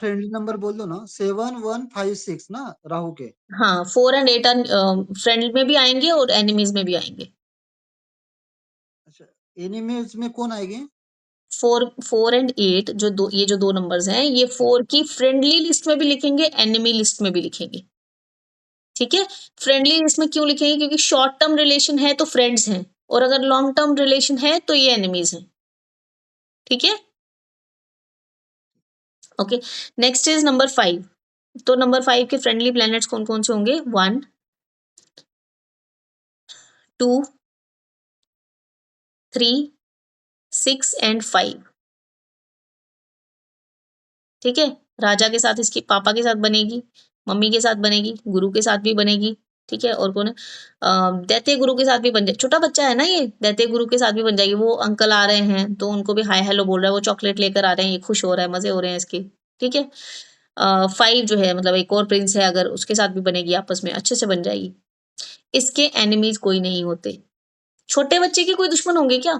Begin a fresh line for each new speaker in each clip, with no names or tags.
Friendly number बोल दो ना, 7 1 5 6 ना राहु के।
हाँ 4 एंड 8 फ्रेंड में भी आएंगे और एनिमीज में भी आएंगे।
अच्छा, एनिमीज में कौन आएंगे?
4 एंड 8 ये जो दो नंबर्स हैं, ये 4 की फ्रेंडली लिस्ट में भी लिखेंगे, एनिमी लिस्ट में भी लिखेंगे। ठीक है, फ्रेंडली लिस्ट में क्यों लिखेंगे? क्योंकि शॉर्ट टर्म रिलेशन है तो फ्रेंड्स हैं, और अगर लॉन्ग टर्म रिलेशन है तो ये एनिमीज हैं। ठीक है, ओके। Next is number 5। तो नंबर 5 के फ्रेंडली प्लैनेट्स कौन कौन से होंगे? 1 2 3 6 एंड 5। ठीक है, राजा के साथ इसके पापा के साथ बनेगी, मम्मी के साथ बनेगी, गुरु के साथ भी बनेगी। ठीक है, और कौन है? दैत्य गुरु के साथ भी बन जाए, छोटा बच्चा है ना ये, दैत्य गुरु के साथ भी बन जाएगी। वो अंकल आ रहे हैं तो उनको भी हाय हेलो बोल रहा है, वो चॉकलेट लेकर आ रहे हैं, ये खुश हो रहा है, मजे हो रहे हैं इसके। ठीक है, 5 जो है मतलब एक और प्रिंस है, अगर उसके साथ भी बनेगी, आपस में अच्छे से बन जाएगी। इसके एनिमीज कोई नहीं होते। छोटे बच्चे के कोई दुश्मन होंगे क्या?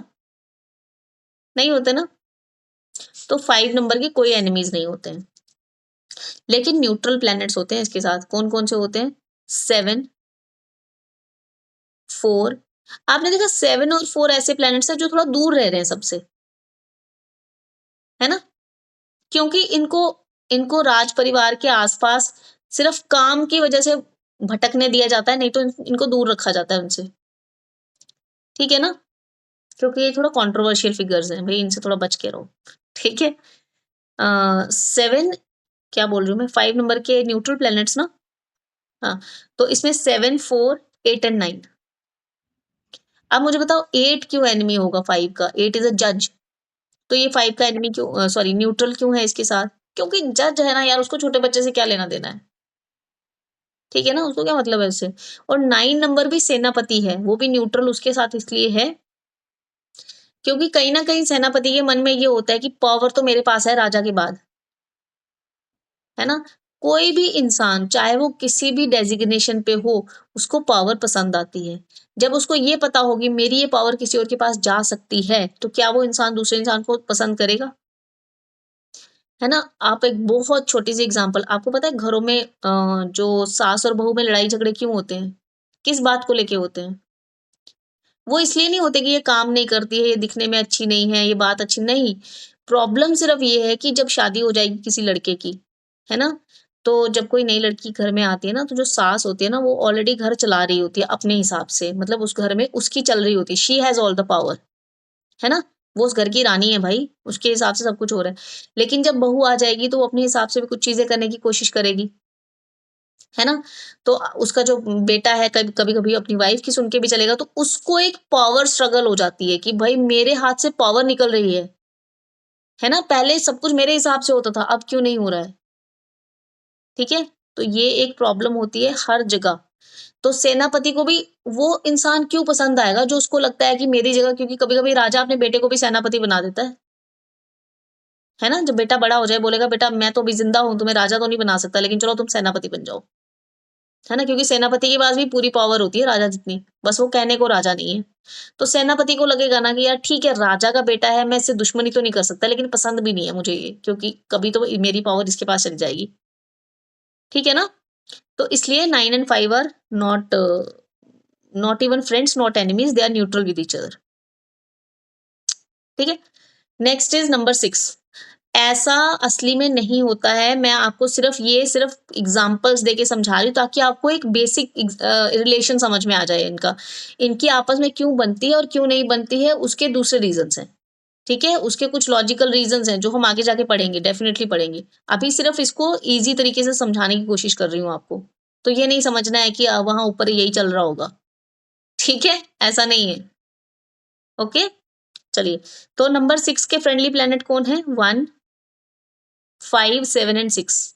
नहीं होते ना। तो 5 नंबर के कोई एनिमीज नहीं होते हैं। लेकिन न्यूट्रल प्लैनेट्स होते हैं इसके साथ। कौन कौन से होते हैं? 7 4। आपने देखा 7 और 4 ऐसे प्लैनेट्स हैं जो थोड़ा दूर रह रहे हैं सबसे, है ना? क्योंकि इनको इनको राज परिवार के आसपास सिर्फ काम की वजह से भटकने दिया जाता है, नहीं तो इनको दूर रखा जाता है उनसे। ठीक है ना, क्योंकि ये थोड़ा कंट्रोवर्शियल फिगर्स हैं भाई, इनसे थोड़ा बच के रहो। ठीक है, 7 क्या बोल रही हूँ मैं, 5 नंबर के न्यूट्रल प्लैनेट्स ना। हाँ, तो इसमें 7 4 8 एंड 9। अब मुझे बताओ 8 क्यों एनिमी होगा 5 का? 8 इज अ जज। तो ये 5 का एनिमी क्यों, सॉरी न्यूट्रल क्यों है इसके साथ? क्योंकि जज है ना यार, उसको छोटे बच्चे से क्या लेना देना है? ठीक है ना, उसको क्या मतलब है उससे? और 9 नंबर भी सेनापति है, वो भी न्यूट्रल उसके साथ इसलिए है क्योंकि कहीं ना कहीं सेनापति के मन में ये होता है कि पावर तो मेरे पास है राजा के बाद, है ना? कोई भी इंसान चाहे वो किसी भी डेजिग्नेशन पे हो, उसको पावर पसंद आती है। जब उसको ये पता होगी मेरी ये पावर किसी और के पास जा सकती है, तो क्या वो इंसान दूसरे इंसान को पसंद करेगा? है ना? आप एक बहुत छोटी सी एग्जांपल, आपको पता है घरों में जो सास और बहू में लड़ाई झगड़े क्यों होते हैं? किस बात को लेके होते हैं? वो इसलिए नहीं होते कि ये काम नहीं करती है, ये दिखने में अच्छी नहीं है, ये बात अच्छी नहीं। प्रॉब्लम सिर्फ ये है कि जब शादी हो जाएगी किसी लड़के की, है ना? तो जब कोई नई लड़की घर में आती है ना, तो जो सास होती है ना, वो ऑलरेडी घर चला रही होती है अपने हिसाब से, मतलब उस घर में उसकी चल रही होती है, she has all the power, है ना? वो उस घर की रानी है भाई, उसके हिसाब से सब कुछ हो रहा है। लेकिन जब बहू आ जाएगी तो वो अपने हिसाब से भी कुछ चीज़ें करने की कोशिश करेगी। है ना? तो उसका जो बेटा है कभी-कभी अपनी वाइफ़ की सुन के भी चलेगा, तो उसको एक पावर स्ट्रगल हो जाती है कि भाई मेरे हाथ से पावर निकल रही है ना? पहले सब कुछ मेरे हिसाब से होता था, अब क्यों नहीं हो रहा है? ठीक है? तो ये एक प्रॉब्लम होती है हर जगह। तो सेनापति को भी वो इंसान क्यों पसंद आएगा जो उसको लगता है कि मेरी जगह, क्योंकि कभी-कभी राजा अपने बेटे को भी सेनापति बना देता है ना? जब बेटा बड़ा हो जाए बोलेगा बेटा मैं तो अभी ज़िंदा हूँ, तुम्हें राजा तो नहीं बना सकता, लेकिन चलो तुम सेनापति बन जाओ। है ना? क्योंकि सेनापति के पास भी पूरी पावर होती है राजा जितनी, बस वो कहने को राजा नहीं है। तो सेनापति को लगेगा ना कि यार ठीक है, राजा का बेटा है, मैं इससे दुश्मनी तो नहीं कर सकता, लेकिन पसंद भी नहीं है मुझे ये, क्योंकि कभी तो मेरी पावर इसके पास चली जाएगी। ठीक है ना? तो इसलिए 9 and 5 are not not even friends, not enemies, they are neutral with each other. ठीक है? Next is number 6। ऐसा असली में नहीं होता है। मैं आपको सिर्फ एग्जांपल्स देके समझा रही हूँ ताकि आपको एक बेसिक रिलेशन समझ में आ जाए इनका। इनकी आपस में क्यों बनती है और क्यों नहीं बनती है, उसके दूसरे रीजंस हैं। ठीक है? उसके कुछ लॉजिकल रीजंस हैं जो हम आगे जाके पढ़ेंगे, डेफिनिटली पढ़ेंगे। अभी सिर्फ इसको ईज़ी तरीके से समझाने की कोशिश कर रही हूँ आपको। तो ये नहीं समझना है कि वहाँ ऊपर यही चल रहा होगा। ठीक है? ऐसा नहीं है। ओके? चलिए, तो नंबर 6 के फ्रेंडली प्लैनेट कौन है? 1 5 7 एंड 6।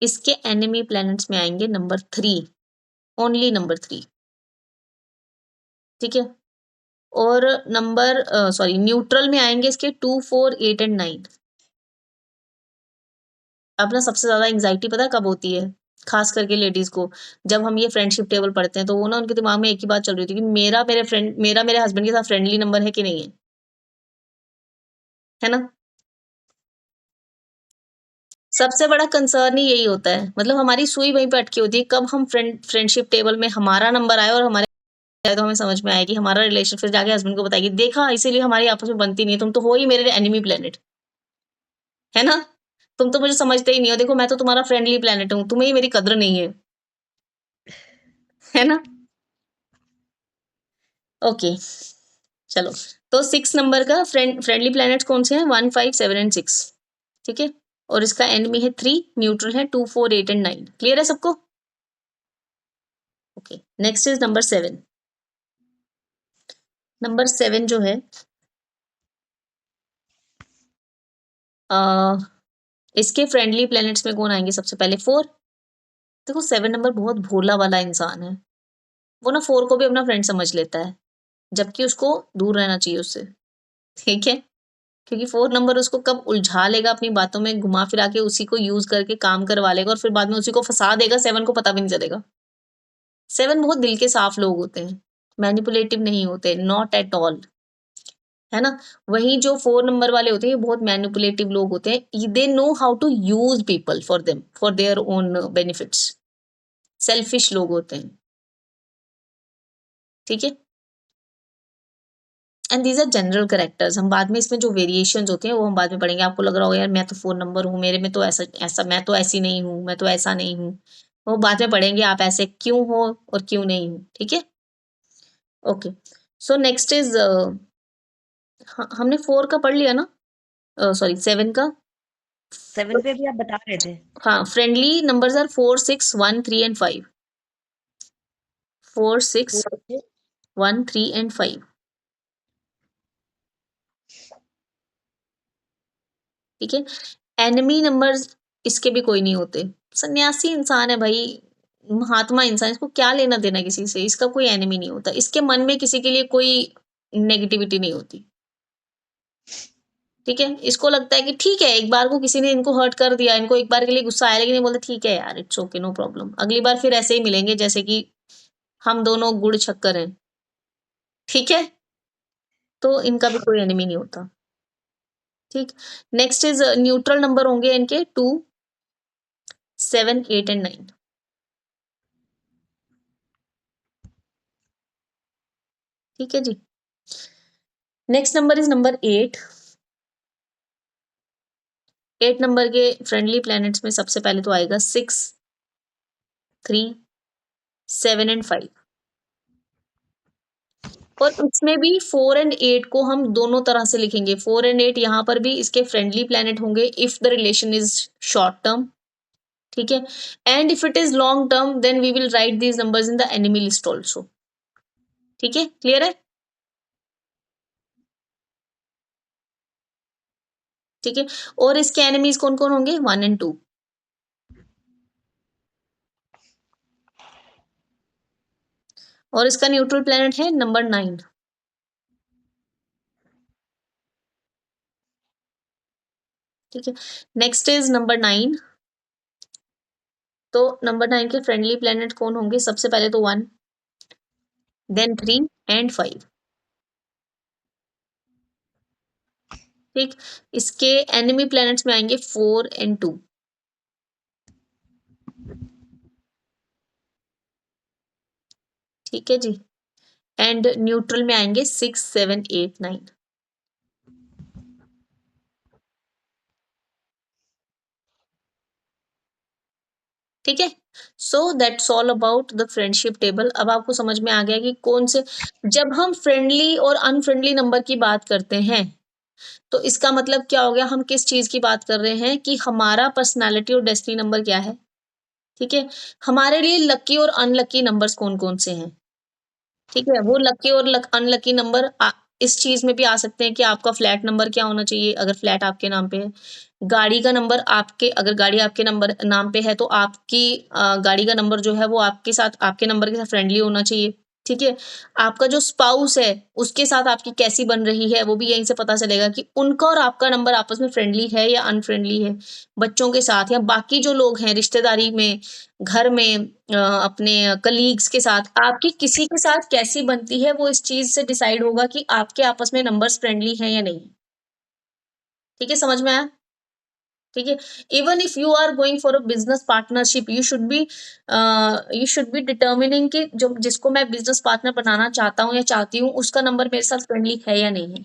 इसके एनिमी प्लैनेट्स में आएंगे नंबर 3, ओनली नंबर 3। ठीक है, और नंबर सॉरी न्यूट्रल में आएंगे इसके 2 4 8 एंड 9। अब ना सबसे ज्यादा एंग्जाइटी पता है कब होती है, खास करके लेडीज को, जब हम ये फ्रेंडशिप टेबल पढ़ते हैं तो वो ना उनके दिमाग में एक ही बात चल रही थी कि मेरा मेरे हस्बैंड के साथ फ्रेंडली नंबर है कि नहीं है। है ना? सबसे बड़ा कंसर्न ही यही होता है, मतलब हमारी सुई वहीं पे अटकी होती है, कब हम फ्रेंडशिप टेबल में हमारा नंबर आए और हमारे आए तो हमें समझ में आएगी, हमारा रिलेशन फिर जाके हस्बैंड को बताएगी, देखा इसीलिए हमारी आपस में बनती नहीं है, तुम तो हो ही मेरे एनिमी प्लेनेट, है ना? तुम तो मुझे समझते ही नहीं हो, देखो मैं तो तुम्हारा फ्रेंडली प्लेनेट हूँ, तुम्हें ही मेरी कद्र नहीं है ना? ओके, चलो, तो 6 नंबर का फ्रेंडली प्लैनेट्स कौन से हैं? 1, 5, 7 एंड 6, ठीक है? और इसका एनिमी है 3, न्यूट्रल है 2, 4, 8 एंड 9। क्लियर है सबको? Okay, next is number 7। Number 7 जो है, इसके फ्रेंडली प्लैनेट्स में कौन आएंगे सबसे पहले? 4। देखो 7 नंबर बहुत भोला वाला इंसान है, वो ना 4 को भी अपना फ्रेंड समझ लेता है, जबकि उसको दूर रहना चाहिए उससे, ठीक है? क्योंकि 4 नंबर उसको कब उलझा लेगा अपनी बातों में, घुमा फिरा के उसी को यूज करके काम करवा लेगा और फिर बाद में उसी को फंसा देगा, 7 को पता भी नहीं चलेगा। 7 बहुत दिल के साफ लोग होते हैं, मैनिपुलेटिव नहीं होते, नॉट एट ऑल, है ना? वहीं जो 4 नंबर वाले होते हैं, ये बहुत मैनिपुलेटिव लोग होते हैं, they know how to use people for them, for their own benefits, selfish लोग होते हैं, ठीक है? And these are general characters. हम बाद में इसमें जो वेरिएशंस होते हैं वो हम बाद में पढ़ेंगे। आपको लग रहा होगा यार मैं तो 4 नंबर हूँ, मेरे में तो ऐसा ऐसा, मैं तो ऐसी नहीं हूँ, मैं तो ऐसा नहीं हूँ, वो बाद में पढ़ेंगे आप ऐसे क्यों हो और क्यों नहीं हो, ठीक है? ओके, सो नेक्स्ट इज, हमने 4 का पढ़ लिया ना, सॉरी 7 का।
7 पे भी आप बता रहे थे।
हाँ, friendly numbers are 4, 6, 1, 3 and 5। 4, 6, 1, 3 and 5, ठीक है? एनिमी नंबर्स इसके भी कोई नहीं होते, सन्यासी इंसान है भाई, महात्मा इंसान, इसको क्या लेना देना किसी से, इसका कोई एनिमी नहीं होता, इसके मन में किसी के लिए कोई नेगेटिविटी नहीं होती, ठीक है? इसको लगता है कि ठीक है, एक बार को किसी ने इनको हर्ट कर दिया, इनको एक बार के लिए गुस्सा आया, लेकिन ये बोलते ठीक है यार, इट्स ओके, नो प्रॉब्लम, अगली बार फिर ऐसे ही मिलेंगे जैसे कि हम दोनों गुड़ शक्कर हैं, ठीक है? तो इनका भी कोई एनिमी नहीं होता, ठीक? नेक्स्ट इज न्यूट्रल नंबर होंगे इनके 2, 7, 8 एंड 9, ठीक है जी? Next number is number 8। 8 number के फ्रेंडली प्लैनेट्स में सबसे पहले तो आएगा 6, 3, 7 एंड 5, और इसमें भी 4 एंड 8 को हम दोनों तरह से लिखेंगे। 4 एंड 8 यहाँ पर भी इसके फ्रेंडली प्लैनेट होंगे if the relation is short term, ठीक है? And if it is long term then we will write these numbers in the enemy list also, ठीक है? क्लियर है? ठीक है, और इसके एनिमीज कौन कौन होंगे? 1 एंड 2, और इसका न्यूट्रल प्लैनेट है नंबर 9, ठीक है? Next is number 9। तो नंबर 9 के फ्रेंडली प्लैनेट कौन होंगे? सबसे पहले तो 1, देन 3 एंड 5, ठीक? इसके एनिमी प्लैनेट्स में आएंगे 4 एंड 2, ठीक है जी? एंड न्यूट्रल में आएंगे 6, 7, 8, 9, ठीक है? So that's all about the friendship table. अब आपको समझ में आ गया कि कौन से, जब हम फ्रेंडली और अनफ्रेंडली नंबर की बात करते हैं तो इसका मतलब क्या हो गया, हम किस चीज की बात कर रहे हैं कि हमारा पर्सनालिटी और डेस्टिनी नंबर क्या है, ठीक है? हमारे लिए लकी और अनलकी नंबर्स कौन कौन से हैं, ठीक है? वो लकी और अनलकी नंबर इस चीज में भी आ सकते हैं कि आपका फ्लैट नंबर क्या होना चाहिए अगर फ्लैट आपके नाम पे है, गाड़ी का नंबर आपके, अगर गाड़ी आपके नंबर नाम पे है तो आपकी गाड़ी का नंबर जो है वो आपके साथ, आपके नंबर के साथ फ्रेंडली होना चाहिए, ठीक है? आपका जो स्पाउस है उसके साथ आपकी कैसी बन रही है वो भी यहीं से पता चलेगा कि उनका और आपका नंबर आपस में फ्रेंडली है या अनफ्रेंडली है। बच्चों के साथ या बाकी जो लोग हैं रिश्तेदारी में, घर में, अपने कलीग्स के साथ, आपकी किसी के साथ कैसी बनती है वो इस चीज से डिसाइड होगा कि आपके आपस में नंबर्स फ्रेंडली हैं या नहीं, ठीक है, समझ में आया? ठीक है, even if you are going for a business partnership, you should be determining कि जो जिसको मैं बिजनेस पार्टनर बनाना चाहता हूँ या चाहती हूँ, उसका नंबर मेरे साथ फ्रेंडली है या नहीं है।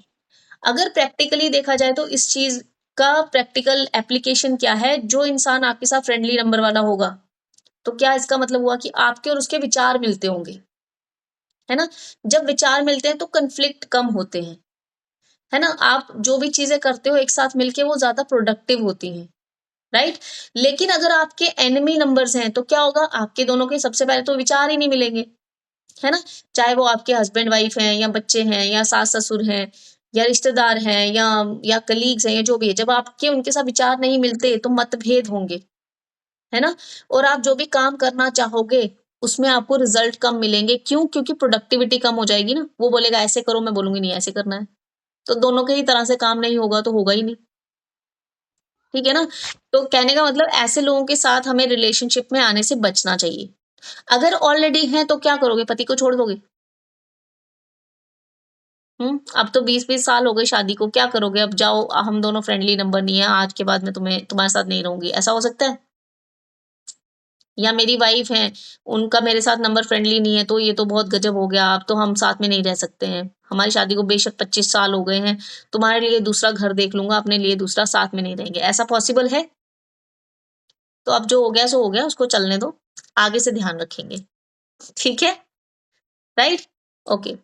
अगर प्रैक्टिकली देखा जाए तो इस चीज का प्रैक्टिकल एप्लीकेशन क्या है, जो इंसान आपके साथ फ्रेंडली नंबर वाला होगा, तो क्या इसका मतलब हुआ कि आपके और उसके विचार मिलते होंगे, है ना? जब विचार मिलते हैं तो कन्फ्लिक्ट कम होते हैं, है ना? आप जो भी चीजें करते हो एक साथ मिलके वो ज्यादा प्रोडक्टिव होती हैं, राइट? लेकिन अगर आपके एनिमी नंबर्स हैं तो क्या होगा, आपके दोनों के सबसे पहले तो विचार ही नहीं मिलेंगे, है ना? चाहे वो आपके हस्बैंड वाइफ हैं या बच्चे हैं या सास ससुर हैं या रिश्तेदार हैं या कलीग्स हैं या जो भी है, जब आपके उनके साथ विचार नहीं मिलते तो मतभेद होंगे, है ना? और आप जो भी काम करना चाहोगे उसमें आपको रिजल्ट कम मिलेंगे। क्यों? क्योंकि प्रोडक्टिविटी कम हो जाएगी ना। वो बोलेगा ऐसे करो, मैं बोलूंगी नहीं ऐसे करना है, तो दोनों के ही तरह से काम नहीं होगा तो होगा ही नहीं। ठीक है ना? तो कहने का मतलब ऐसे लोगों के साथ हमें रिलेशनशिप में आने से बचना चाहिए। अगर ऑलरेडी हैं तो क्या करोगे? पति को छोड़ दोगे? अब तो 20-20 साल हो गए शादी को, क्या करोगे? अब जाओ, हम दोनों फ्रेंडली नंबर नहीं है, आज के बाद मैं तुम्हारे साथ नहीं रहूंगी, ऐसा हो सकता है? या मेरी वाइफ है, उनका मेरे साथ नंबर फ्रेंडली नहीं है, तो ये तो बहुत गजब हो गया, अब तो हम साथ में नहीं रह सकते हैं, हमारी शादी को बेशक 25 साल हो गए हैं, तुम्हारे लिए दूसरा घर देख लूंगा, अपने लिए दूसरा, साथ में नहीं रहेंगे, ऐसा पॉसिबल है? तो अब जो हो गया सो हो गया, उसको चलने दो, आगे से ध्यान रखेंगे। ठीक है, राइट? ओके।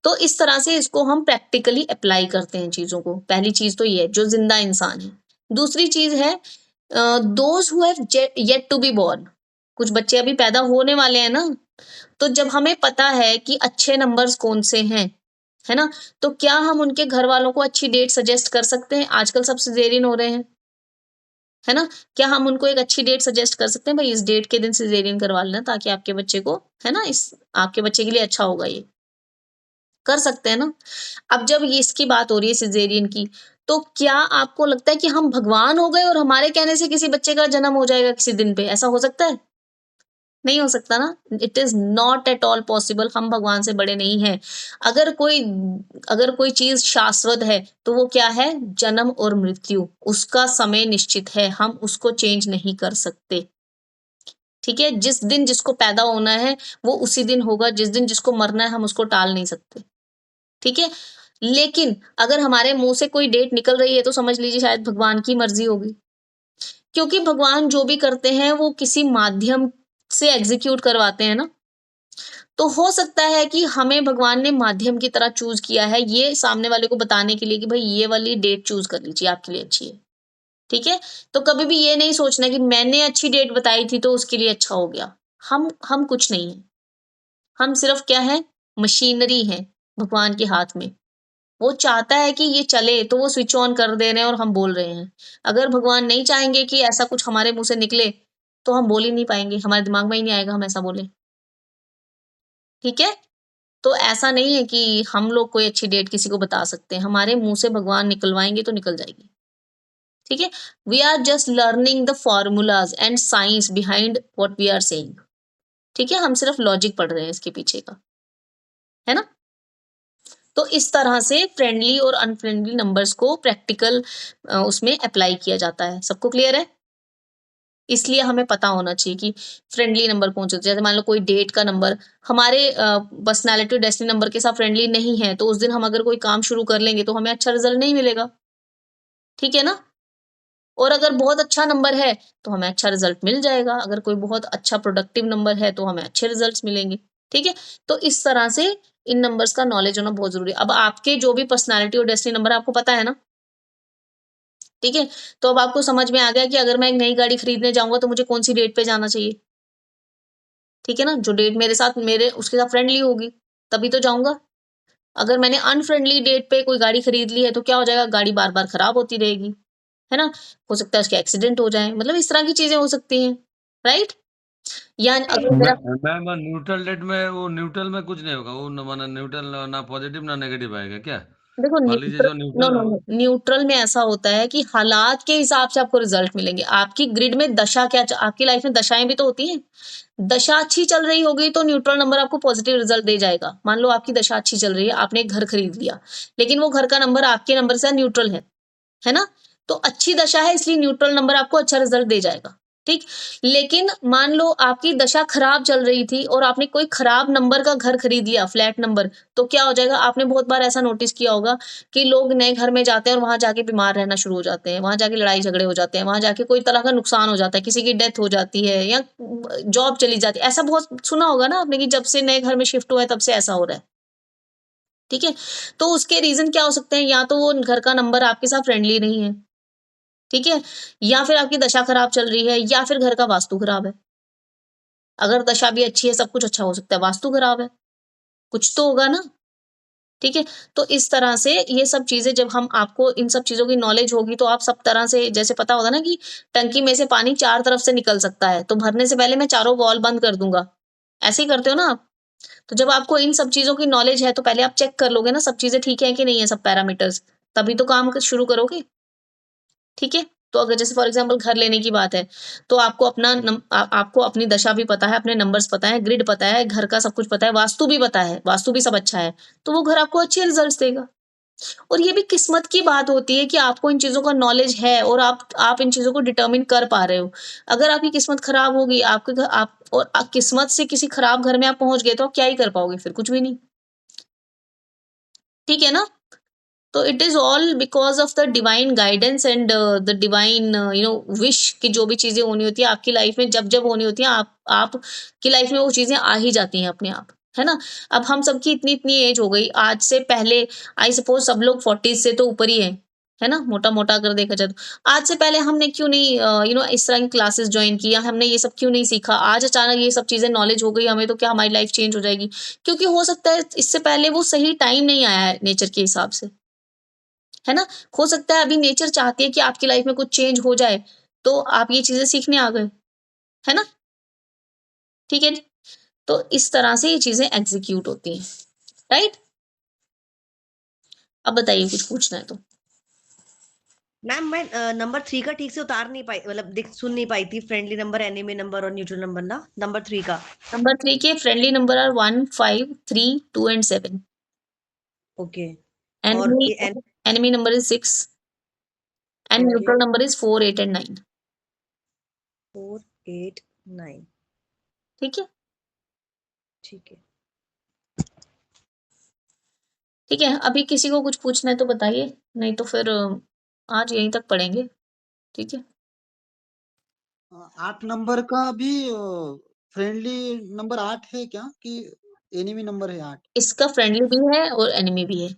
तो इस तरह से इसको हम प्रैक्टिकली अप्लाई करते हैं चीजों को। पहली चीज तो ये है, जो जिंदा इंसान है। दूसरी चीज है those who have yet to be born, कुछ बच्चे अभी पैदा होने वाले हैं ना, तो जब हमें पता है कि अच्छे नंबर्स कौन से हैं, है ना, तो क्या हम उनके घर वालों को अच्छी डेट सजेस्ट कर सकते हैं? आजकल सब सिजेरियन हो रहे हैं, है ना? क्या हम उनको एक अच्छी डेट सजेस्ट कर सकते हैं, भाई इस डेट के दिन सिजेरियन करवा लेना, ताकि आपके बच्चे को, है ना, इस आपके बच्चे के लिए अच्छा होगा ये? कर सकते हैं ना? अब जब ये इसकी बात हो रही है सिजेरियन की, तो क्या आपको लगता है कि हम भगवान हो गए और हमारे कहने से किसी बच्चे का जन्म हो जाएगा किसी दिन पे? ऐसा हो सकता है? नहीं हो सकता ना। It is not at all possible. हम भगवान से बड़े नहीं हैं। अगर कोई चीज शाश्वत है तो वो क्या है? जन्म और मृत्यु। उसका समय निश्चित है, हम उसको चेंज नहीं कर सकते। ठीक है, जिस दिन जिसको पैदा होना है वो उसी दिन होगा, जिस दिन जिसको मरना है हम उसको टाल नहीं सकते। ठीक है, लेकिन अगर हमारे मुंह से कोई डेट निकल रही है तो समझ लीजिए शायद भगवान की मर्जी होगी, क्योंकि भगवान जो भी करते हैं वो किसी माध्यम से एग्जीक्यूट करवाते हैं ना। तो हो सकता है कि हमें भगवान ने माध्यम की तरह चूज किया है, ये सामने वाले को बताने के लिए कि भाई ये वाली डेट चूज कर लीजिए, आपके लिए अच्छी है। ठीक है, तो कभी भी ये नहीं सोचना कि मैंने अच्छी डेट बताई थी तो उसके लिए अच्छा हो गया। हम कुछ नहीं है, हम सिर्फ क्या है? मशीनरी है भगवान के हाथ में। वो चाहता है कि ये चले तो वो स्विच ऑन कर दे रहे हैं और हम बोल रहे हैं। अगर भगवान नहीं चाहेंगे कि ऐसा कुछ हमारे मुंह से निकले तो हम बोल ही नहीं पाएंगे, हमारे दिमाग में ही नहीं आएगा हम ऐसा बोले। ठीक है, तो ऐसा नहीं है कि हम लोग कोई अच्छी डेट किसी को बता सकते हैं, हमारे मुंह से भगवान निकलवाएंगे तो निकल जाएगी। ठीक है, we are just learning the formulas and science behind what we are saying. ठीक है, हम सिर्फ लॉजिक पढ़ रहे हैं इसके पीछे का, है ना? तो इस तरह से फ्रेंडली और अनफ्रेंडली नंबर्स को प्रैक्टिकल उसमें अप्लाई किया जाता है। सबको क्लियर है? इसलिए हमें पता होना चाहिए कि फ्रेंडली नंबर कौन से होते हैं। जैसे मान लो कोई डेट का नंबर हमारे पर्सनैलिटी और डेस्टिनी नंबर के साथ फ्रेंडली नहीं है, तो उस दिन हम अगर कोई काम शुरू कर लेंगे तो हमें अच्छा रिजल्ट नहीं मिलेगा। ठीक है ना? और अगर बहुत अच्छा नंबर है तो हमें अच्छा रिजल्ट मिल जाएगा। अगर कोई बहुत अच्छा प्रोडक्टिव नंबर है तो हमें अच्छे रिजल्ट्स मिलेंगे। ठीक है, तो इस तरह से इन नंबर्स का नॉलेज होना बहुत जरूरी है। अब आपके जो भी पर्सनैलिटी और डेस्टिनी नंबर आपको पता है ना? ठीक है, तो अब आपको समझ में आ गया कि अगर मैं एक नई गाड़ी खरीदने जाऊंगा तो मुझे कौन सी डेट पे जाना चाहिए। ठीक है ना, जो डेट मेरे साथ मेरे उसके साथ फ्रेंडली होगी तभी तो जाऊंगा। अगर मैंने अनफ्रेंडली डेट पे कोई गाड़ी खरीद ली है तो क्या हो जाएगा? गाड़ी बार बार खराब होती रहेगी, है ना? हो सकता है उसके एक्सीडेंट हो जाए, मतलब इस तरह की चीजें हो सकती हैं, राइट? या अगर मेरा
मैम न्यूट्रल डेट में वो न्यूट्रल में कुछ नहीं होगा, वो माना न्यूट्रल ना पॉजिटिव ना नेगेटिव आएगा क्या?
देखो
मान लीजिए
न्यूट्रल,
जो
no
neutral
no no, neutral में ऐसा होता है कि हालात के हिसाब से आपको रिजल्ट मिलेंगे। आपकी ग्रिड में दशा क्या, आपकी लाइफ में दशाएं भी तो होती हैं। दशा अच्छी चल रही होगी तो न्यूट्रल नंबर आपको पॉजिटिव रिजल्ट दे जाएगा। मान लो आपकी दशा अच्छी चल रही है, आपने एक घर खरीद लिया, लेकिन वो घर का नंबर आपके नंबर से न्यूट्रल है, है ना? तो अच्छी दशा है इसलिए न्यूट्रल नंबर आपको अच्छा रिजल्ट दे जाएगा, ठीक? लेकिन मान लो आपकी दशा खराब चल रही थी और आपने कोई खराब नंबर का घर खरीद लिया, फ्लैट नंबर, तो क्या हो जाएगा? आपने बहुत बार ऐसा नोटिस किया होगा कि लोग नए घर में जाते हैं और वहाँ जाके बीमार रहना शुरू हो जाते हैं, वहाँ जाके लड़ाई झगड़े हो जाते हैं, वहाँ जाके कोई तरह का नुकसान हो जाता है, किसी की डेथ हो जाती है या जॉब चली जाती है। ऐसा बहुत सुना होगा ना आपने कि जब से नए घर में शिफ्ट हुआ है तब से ऐसा हो रहा है, ठीक है? तो उसके रीज़न क्या हो सकते हैं? या तो वो घर का नंबर आपके साथ फ्रेंडली नहीं है, ठीक है? या फिर आपकी दशा खराब चल रही है या फिर घर का वास्तु खराब है। अगर दशा भी अच्छी है, सब कुछ अच्छा हो सकता है, वास्तु खराब है, कुछ तो होगा ना, ठीक है? तो इस तरह से ये सब चीज़ें जब हम आपको इन सब चीज़ों की नॉलेज होगी तो आप सब तरह से जैसे पता होता है ना कि टंकी में से पानी 4 तरफ से निकल सकता है, तो भरने से पहले मैं चारों वॉल बंद कर दूँगा। ऐसे ही करते हो ना आप? तो जब आपको इन सब चीज़ों की नॉलेज है तो पहले आप चेक कर लोगे ना सब चीज़ें ठीक है कि नहीं है सब पैरामीटर्स, तभी तो काम क शुरू करोगे। ठीक है? तो अगर जैसे फॉर एग्ज़ाम्पल घर लेने की बात है, तो आपको आपको अपनी दशा भी पता है, अपने नंबर्स पता है, ग्रिड पता है, घर का सब कुछ पता है, वास्तु भी पता है, वास्तु भी सब अच्छा है, तो वो घर आपको अच्छे रिज़ल्ट्स देगा। और ये भी किस्मत की बात होती है कि आपको इन चीज़ों का नॉलेज है और आप इन चीज़ों को डिटरमिन कर पा रहे हो। अगर आपकी किस्मत खराब होगी, आपके घ आप और किस्मत से किसी खराब घर में आप पहुँच गए, तो आप क्या ही कर पाओगे फिर? कुछ भी नहीं। ठीक है ना? तो it is all because of the divine guidance and the divine wish की जो भी चीजें होनी होती है आपकी लाइफ में जब जब होनी होती है आप की लाइफ में वो चीजें आ ही जाती हैं अपने आप, है ना? अब हम सबकी इतनी इतनी एज हो गई, आज से पहले आई सपोज सब लोग 40 से तो ऊपर ही है ना? मोटा मोटा अगर देखा जाए तो आज से पहले हमने क्यों नहीं इस तरह की क्लासेस ज्वाइन किया, हमने ये सब क्यों नहीं सीखा? आज अचानक ये सब चीजें नॉलेज हो गई हमें, तो क्या हमारी लाइफ चेंज हो जाएगी? क्योंकि हो सकता है इससे पहले वो सही टाइम नहीं आया है नेचर के हिसाब से, है ना? हो सकता है अभी नेचर चाहती है कि आपकी लाइफ में कुछ चेंज हो जाए, तो आप ये चीज़ें सीखने आ गए, है ना? ठीक है जी? तो इस तरह से ये चीज़ें एग्ज़ीक्यूट होती हैं, राइट? अब बताइए कुछ पूछना है तो?
मैम मैं नंबर 3 का ठीक से उतार नहीं पाई, मतलब सुन नहीं पाई थी। फ्रेंडली नंबर, एनिमी नंबर और न्यूट्रल नंबर ना, नंबर 3 का।
नंबर 3 के friendly number are 1, 5, 3, 2 and 7.
Okay. और
Enemy enemy number is 6 and
okay,
neutral number is 4, 8 and 9.
4, 8, 9।
ठीक है?
ठीक है।
ठीक है, अभी किसी को कुछ पूछना है तो बताइए, नहीं तो फिर आज यहीं तक पढ़ेंगे, ठीक है?
8 नंबर का भी फ्रेंडली नंबर 8 है क्या कि एनिमी नंबर है 8?
इसका फ्रेंडली भी है और एनिमी भी है।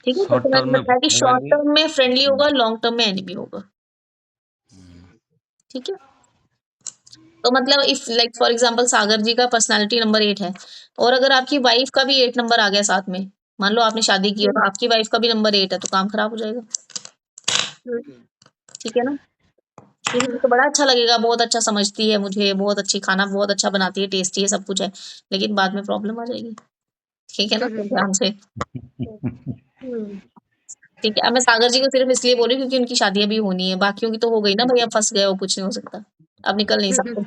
ठीक है?
शॉर्ट
जैसे
टर्म
मैंने
में
बताया कि
पढ़ेगा
शॉर्ट
नहीं।
टर्म में फ्रेंडली होगा, लॉन्ग टर्म में एनिमी होगा। ठीक है? तो मतलब इफ लाइक फॉर एग्जांपल सागर जी का पर्सनैलिटी नंबर 8 है और अगर आपकी वाइफ का भी 8 नंबर आ गया साथ में, मान लो आपने शादी की और आपकी वाइफ का भी नंबर 8 है तो काम खराब हो जाएगा। ठीक है ना? कि मुझे तो बड़ा अच्छा लगेगा, बहुत अच्छा समझती है मुझे, बहुत अच्छी खाना बहुत अच्छा बनाती है, टेस्टी है, सब कुछ है, लेकिन बाद में प्रॉब्लम आ जाएगी। ठीक है ना? तो ध्यान से। ठीक है, अब मैं सागर जी को सिर्फ इसलिए बोल रही हूँ क्योंकि उनकी शादियाँ भी होनी है, बाकियों की तो हो गई ना भई, अब फँस गए हो, कुछ नहीं हो सकता। अब निकल नहीं सकते।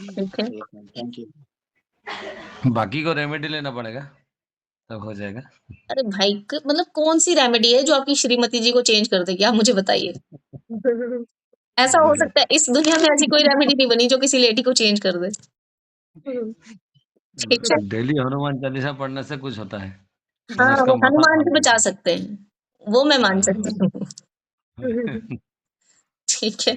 ठीक है?
Yes ma'am, thank you.
बाकी को रेमेडी लेना पड़ेगा, तब हो जाएगा।
अरे भाई मतलब कौन सी रेमेडी है जो आपकी श्रीमती जी को चेंज कर देगी, आप मुझे बताइए। ऐसा हो सकता है इस दुनिया में ऐसी कोई रेमेडी नहीं बनी जो किसी लेडी को चेंज कर दे। ठीक है?
डेली हनुमान चालीसा पढ़ने से कुछ होता है,
हाँ,
उसका
वो
माहौल
हनुमान
बन
जी बचा
जाता
सकते हैं, वो मैं मान
है।
सकती हूँ। ठीक है?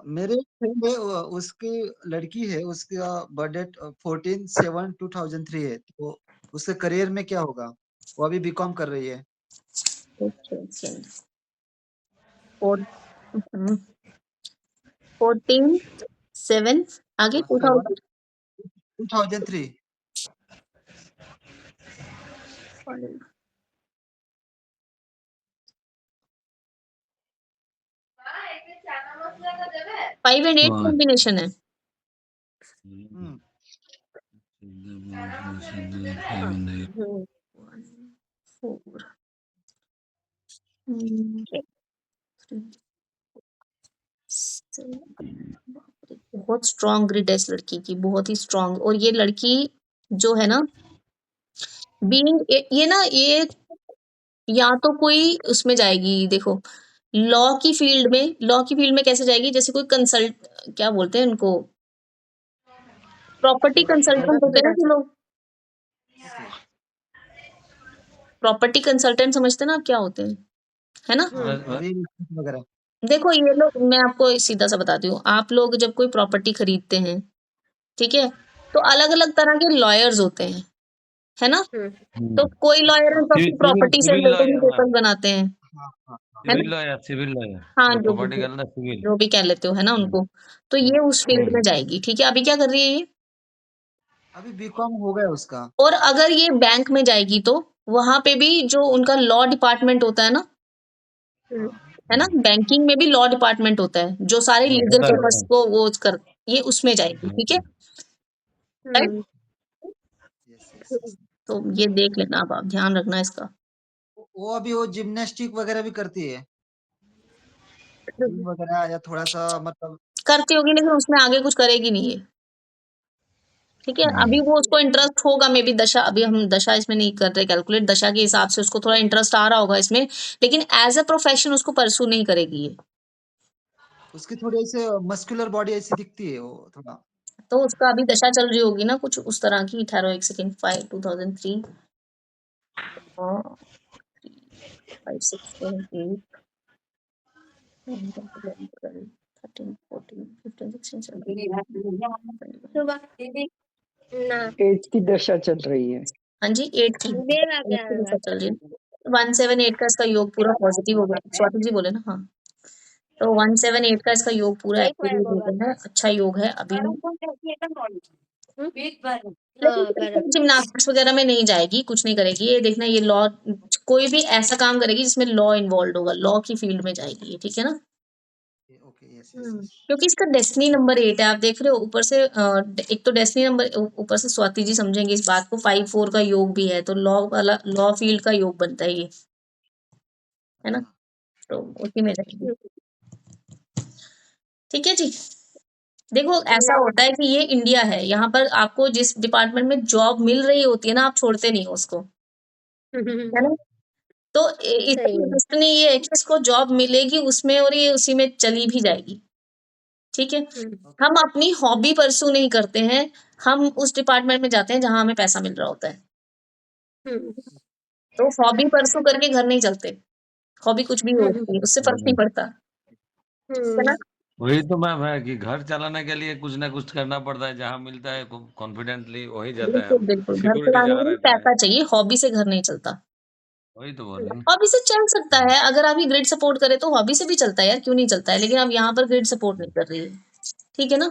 मेरे फ्रेंड है उसकी लड़की है, उसका बर्थडे 14/7/2003 है, तो उसके करियर में क्या होगा? वो अभी बीकॉम कर रही है।
Okay, okay. फोर 14, 7 आगे
7
2000
2003।
5 एंड 8
हाँ।
कॉम्बिनेशन है।
हम्म,
1, 4 बहुत स्ट्रॉन्ग ग्रिड है इस लड़की की, बहुत ही स्ट्रॉन्ग। और ये लड़की जो है ना बीइंग ये ना ये या तो कोई उसमें जाएगी, देखो लॉ की फील्ड में कैसे जाएगी, जैसे कोई कंसल्ट, क्या बोलते हैं उनको, प्रॉपर्टी कंसल्टेंट होते हैं ना जो लोग,
ओके
प्रॉपर्टी कंसल्टेंट समझते हैं ना आप क्या होते हैं, है ना?
हाँ
व-
रियल एस्टेट वगैरह
देखो ये लोग, मैं आपको सीधा सा बताती हूँ, आप लोग जब कोई प्रॉपर्टी खरीदते हैं, ठीक है, तो अलग अलग तरह के लॉयर्स होते हैं, है ना? तो कोई लॉयर है तो अपनी
सिविल
प्रॉपर्टी से
सिविल
रिलेटेड ही
लॉयर
पेपर
मैम,
बनाते हैं,
हाँ हाँ हाँ
है
सिविल
ना?
लॉयर, सिविल लॉयर
हाँ
जो
जो भी
प्रॉपर्टी का सिविल।
जो भी कह लेते हो, है ना उनको, तो ये उस फील्ड में जाएगी, ठीक है। अभी क्या कर रही है ये?
अभी बीकॉम हो गया उसका
और अगर ये बैंक में जाएगी तो वहां पे भी जो उनका लॉ डिपार्टमेंट होता है ना, है ना, बैंकिंग में भी लॉ डिपार्टमेंट होता है जो सारे लीगल
होता है
पेपर्स को वो कर, ये उसमें जाएगी, ठीक है, राइट?
यस यस यस
तो ये देख लेना, अब आप ध्यान रखना इसका।
वो अभी वो जिम्नास्टिक वगैरह भी करती है जिम वगैरह या थोड़ा सा मतलब
करती होगी लेकिन उसमें आगे कुछ करेगी नहीं है, ठीक है। अभी वो उसको इंटरेस्ट होगा, मे बी दशा, अभी हम दशा इसमें नहीं कर रहे कैलकुलेट, दशा के हिसाब से उसको थोड़ा इंटरेस्ट आ रहा होगा इसमें, लेकिन एज अ प्रोफेशन उसको परसू नहीं करेगी ये।
उसकी थोड़ी ऐसे मस्कुलर बॉडी ऐसी दिखती है वो थोड़ा
तो उसका अभी दशा चल रही होगी ना कुछ उस तरह की, ठहरो एक सेकेंड, 5 2003 5 6 7 8 9 10 11 12 13 14 15 16 17
एट की दशा चल रही है।
हाँ जी 8 की दशा चल रही है। 178 का इसका योग पूरा पॉजिटिव हो गया, स्वाति जी बोले ना, हाँ। तो 178 का इसका योग पूरा एक्टिव हो गया है, अच्छा योग है अभी, लेकिन जिम्नास्टिक्स वगैरह में नहीं जाएगी, कुछ नहीं करेगी ये, देखना ये लॉ, कोई भी ऐसा काम करेगी जिसमें लॉ इन्वॉल्व होगा, लॉ की फील्ड में जाएगी ये, ठीक है ना?
ओके यस यस यस
क्योंकि इसका डेस्टिनी नंबर 8 है, आप देख रहे हो ऊपर से एक तो डेस्टिनी नंबर, ऊपर से स्वाति जी समझेंगे इस बात को, 5 4 का योग भी है, तो लॉ वाला, लॉ फील्ड का योग बनता है ये, है ना?
अच्छा
तो उसी में जाएगी, ठीक है जी। देखो ऐसा होता है कि ये इंडिया है, यहाँ पर आपको जिस डिपार्टमेंट में जॉब मिल रही होती है ना, आप छोड़ते नहीं हो उसको, है ना? तो इसकी डेस्टिनी ये है कि इसको जॉब मिलेगी उसमें, और ये उसी में चली भी जाएगी, ठीक है। हम अपनी हॉबी परसू नहीं करते हैं, हम उस डिपार्टमेंट में जाते हैं जहां हमें पैसा मिल रहा होता है, तो हॉबी परसू करके घर नहीं चलते, हॉबी कुछ भी होती है उससे फर्क नहीं पड़ता, है ना?
वही तो मैम है कि घर चलाने के लिए कुछ ना कुछ करना पड़ता है, जहाँ मिलता है कॉन्फिडेंटली वही जाता है,
बिल्कुल बिल्कुल, घर
सिक्योरिटी
चलाने
जहाँ
के लिए
रहता है,
पैसा चाहिए, हॉबी से घर नहीं चलता।
वही तो बोल रहे हैं।
हॉबी से चल सकता है, अगर आपकी ग्रिड सपोर्ट करे तो हॉबी से भी चलता है यार, क्यों नहीं चलता है, लेकिन अब यहाँ पर ग्रिड सपोर्ट नहीं कर रही है, ठीक है ना?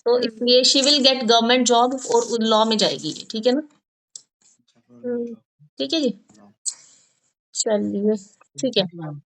तो इसलिए she will get government job और लॉ में जाएगी ये, ठीक है ना?
अच्छा गवर्नमेंट
ठीक है जी, चलिए, ठीक है।
जॉब